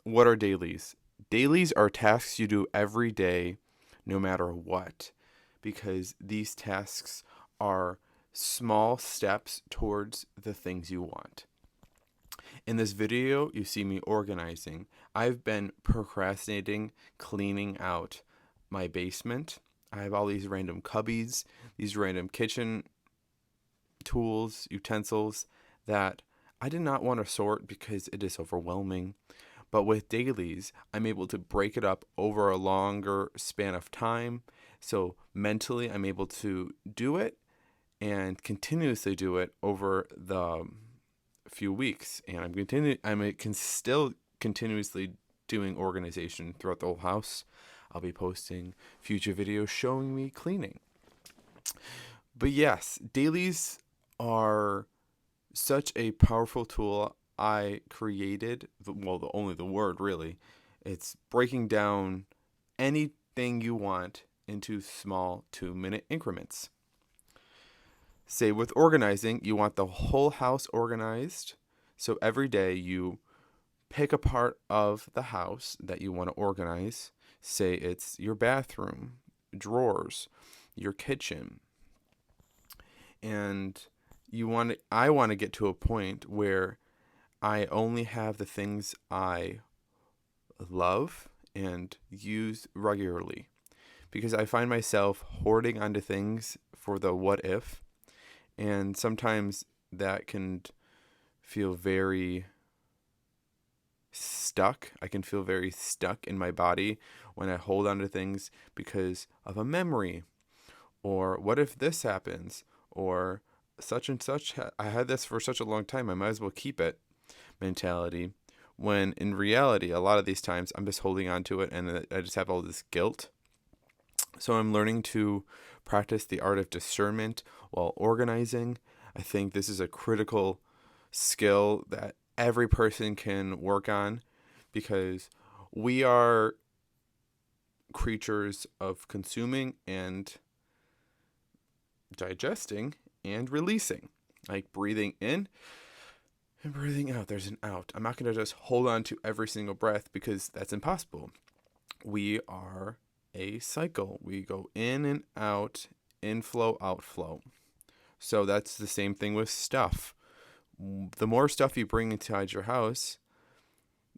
what are dailies? Dailies are tasks you do every day, no matter what, because these tasks are small steps towards the things you want. In this video, you see me organizing. I've been procrastinating cleaning out my basement. I have all these random cubbies, these random kitchen tools, utensils that I did not want to sort because it is overwhelming. But with dailies, I'm able to break it up over a longer span of time. So mentally, I'm able to do it and continuously do it over the few weeks. And I'm can still continuously doing organization throughout the whole house. I'll be posting future videos showing me cleaning. But yes, dailies are such a powerful tool. I created, well, only the word really. It's breaking down anything you want into small 2-minute increments. Say with organizing, you want the whole house organized. So every day you pick a part of the house that you want to organize. Say it's your bathroom, drawers, your kitchen, and I want to get to a point where I only have the things I love and use regularly, because I find myself hoarding onto things for the what if, and sometimes that can feel very stuck. I can feel very stuck in my body when I hold on to things because of a memory, or what if this happens, or such and such. I had this for such a long time, I might as well keep it mentality. When in reality, a lot of these times I'm just holding on to it and I just have all this guilt. So I'm learning to practice the art of discernment while organizing. I think this is a critical skill that every person can work on, because we are creatures of consuming and digesting and releasing, like breathing in and breathing out. There's an out. I'm not going to just hold on to every single breath because that's impossible. We are a cycle. We go in and out, inflow, outflow. So that's the same thing with stuff. The more stuff you bring inside your house,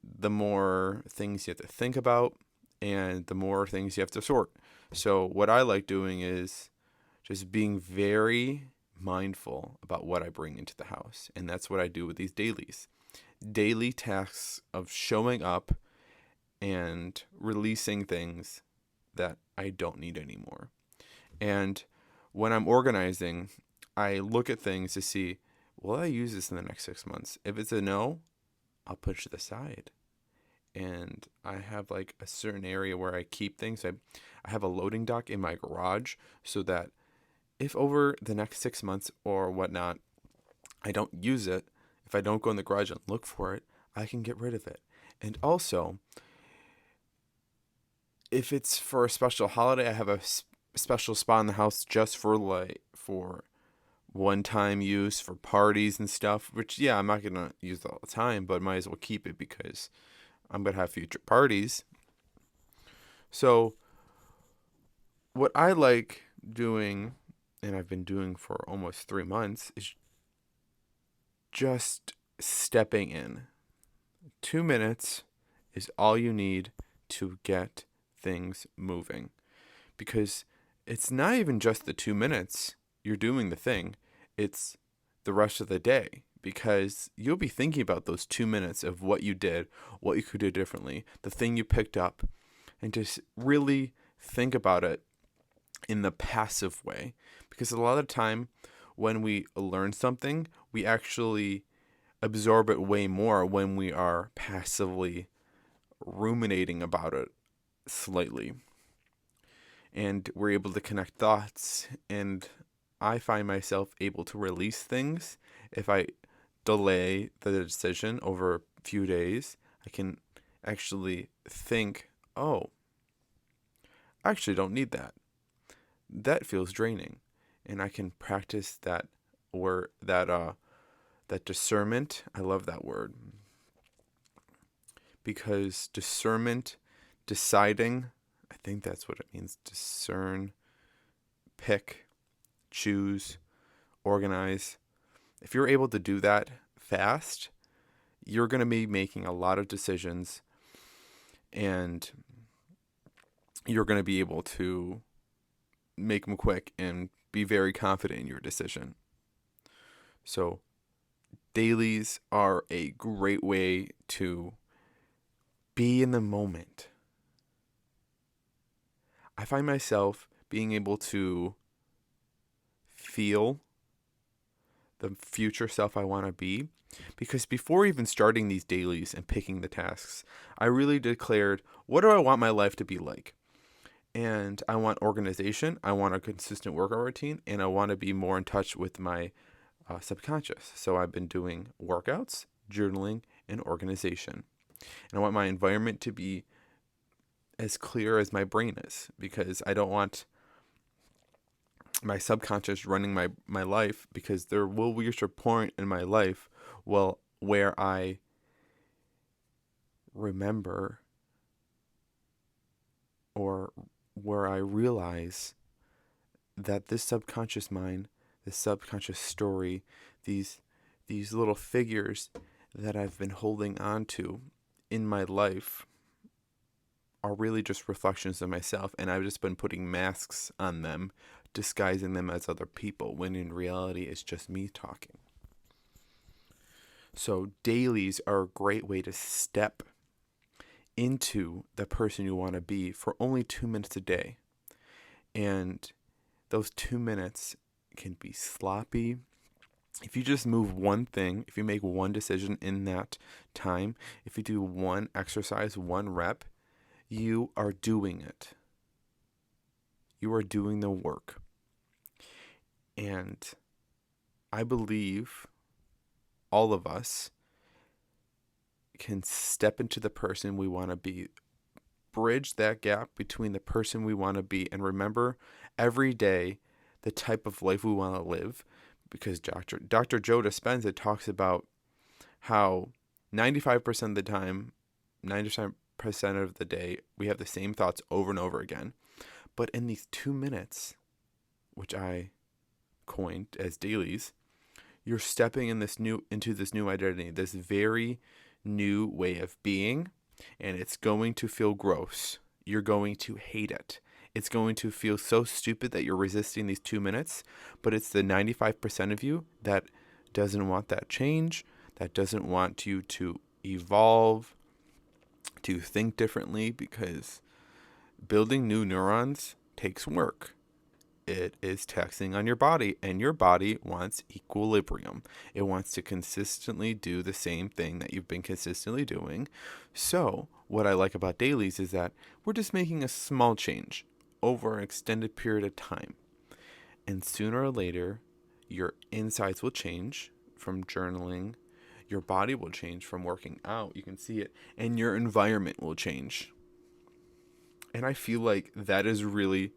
the more things you have to think about and the more things you have to sort. So what I like doing is just being very mindful about what I bring into the house. And that's what I do with these dailies. Daily tasks of showing up and releasing things that I don't need anymore. And when I'm organizing, I look at things to see, will I use this in the next 6 months? If it's a no, I'll push it aside. And I have like a certain area where I keep things. I have a loading dock in my garage so that if over the next 6 months or whatnot, I don't use it, if I don't go in the garage and look for it, I can get rid of it. And also, if it's for a special holiday, I have a special spot in the house just for one-time use for parties and stuff, which, yeah, I'm not going to use it all the time, but might as well keep it because I'm going to have future parties. So what I like doing, and I've been doing for almost 3 months, is just stepping in. 2 minutes is all you need to get things moving, because it's not even just the 2 minutes you're doing the thing, it's the rest of the day, because you'll be thinking about those 2 minutes of what you did, what you could do differently, the thing you picked up, and just really think about it in the passive way. Because a lot of the time when we learn something, we actually absorb it way more when we are passively ruminating about it slightly. And we're able to connect thoughts, and I find myself able to release things if I delay the decision over a few days. I can actually think, oh, I actually don't need that. That feels draining. And I can practice that, or that discernment. I love that word, because discernment, deciding, I think that's what it means. Discern, pick, choose, organize. If you're able to do that fast, you're going to be making a lot of decisions, and you're going to be able to make them quick and be very confident in your decision. So dailies are a great way to be in the moment. I find myself being able to feel the future self I want to be, because before even starting these dailies and picking the tasks, I really declared, what do I want my life to be like? And I want organization, I want a consistent workout routine, and I want to be more in touch with my subconscious. So I've been doing workouts, journaling, and organization. And I want my environment to be as clear as my brain is, because I don't want my subconscious running my life, because there will reach a point in my life where I remember, or where I realize that this subconscious mind, this subconscious story, these little figures that I've been holding on to in my life are really just reflections of myself, and I've just been putting masks on them, disguising them as other people, when in reality it's just me talking. So dailies are a great way to step into the person you want to be for only 2 minutes a day. And those 2 minutes can be sloppy. If you just move one thing, if you make one decision in that time, if you do one exercise, one rep, you are doing it. You are doing the work. And I believe all of us can step into the person we want to be, bridge that gap between the person we want to be, and remember every day the type of life we want to live. Because Dr. Joe Dispenza talks about how 95% of the time, 90% of the day, we have the same thoughts over and over again. But in these 2 minutes, which I coined as dailies, you're stepping into this new identity, this very new way of being, and it's going to feel gross. You're going to hate it. It's going to feel so stupid that you're resisting these 2 minutes, but it's the 95% of you that doesn't want that change, that doesn't want you to evolve, to think differently, because building new neurons takes work. It is taxing on your body, and your body wants equilibrium. It wants to consistently do the same thing that you've been consistently doing. So what I like about dailies is that we're just making a small change over an extended period of time. And sooner or later, your insides will change from journaling. Your body will change from working out. You can see it. And your environment will change. And I feel like that is really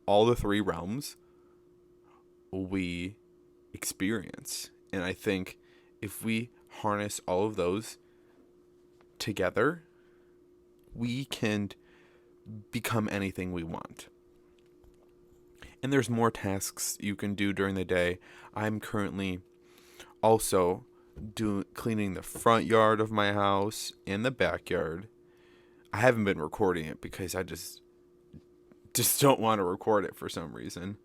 all the three realms we experience. And I think if we harness all of those together, we can become anything we want. And there's more tasks you can do during the day. I'm currently also cleaning the front yard of my house and the backyard. I haven't been recording it because I just don't want to record it for some reason.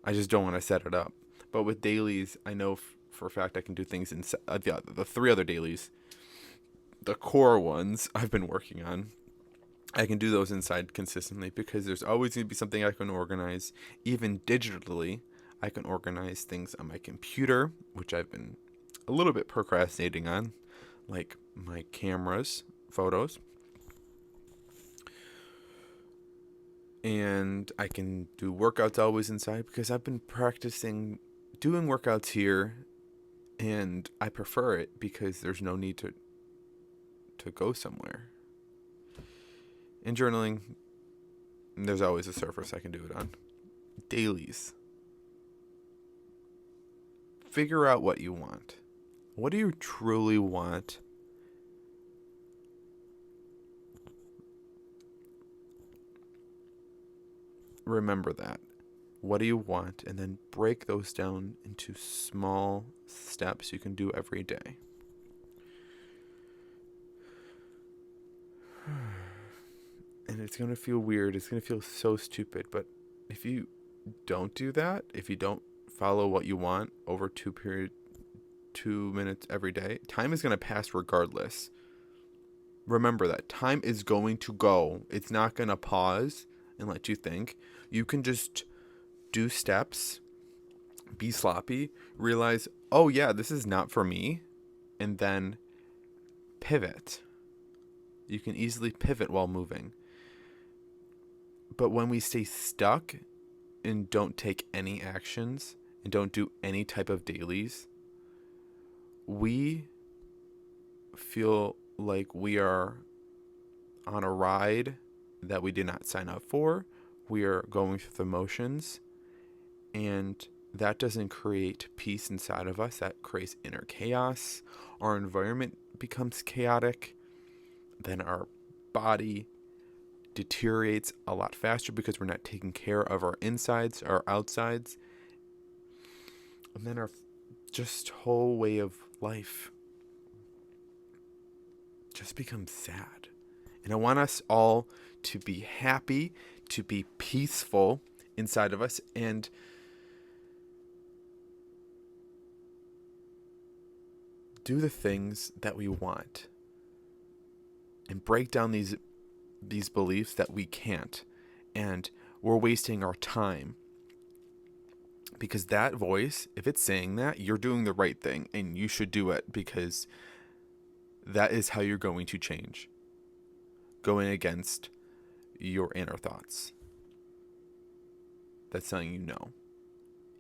I just don't want to set it up. But with dailies, I know for a fact I can do things in the 3 other dailies, the core ones I've been working on. I can do those inside consistently because there's always going to be something I can organize. Even digitally, I can organize things on my computer, which I've been a little bit procrastinating on, like my cameras, photos. And I can do workouts always inside because I've been practicing doing workouts here, and I prefer it because there's no need to go somewhere. In journaling, there's always a surface I can do it on. Dailies. Figure out what you want. What do you truly want remember that. What do you want? And then break those down into small steps you can do every day. And it's going to feel weird. It's going to feel so stupid. But if you don't do that, if you don't follow what you want over 2 minutes every day, time is going to pass regardless. Remember that. Time is going to go. It's not going to pause and let you think. You can just do steps, be sloppy, realize, oh yeah, this is not for me, and then pivot. You can easily pivot while moving. But when we stay stuck and don't take any actions and don't do any type of dailies, we feel like we are on a ride that we did not sign up for. We are going through the motions, and that doesn't create peace inside of us. That creates inner chaos. Our environment becomes chaotic. Then our body deteriorates a lot faster because we're not taking care of our insides, our outsides. And then our just whole way of life just becomes sad. And I want us all to be happy, to be peaceful inside of us, and do the things that we want, and break down these beliefs that we can't, and we're wasting our time. Because that voice, if it's saying that, you're doing the right thing and you should do it, because that is how you're going to change. Going against your inner thoughts. That's something you know.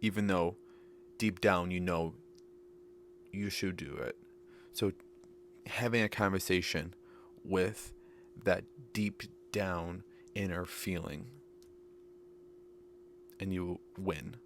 Even though deep down you know you should do it. So having a conversation with that deep down inner feeling, and you win.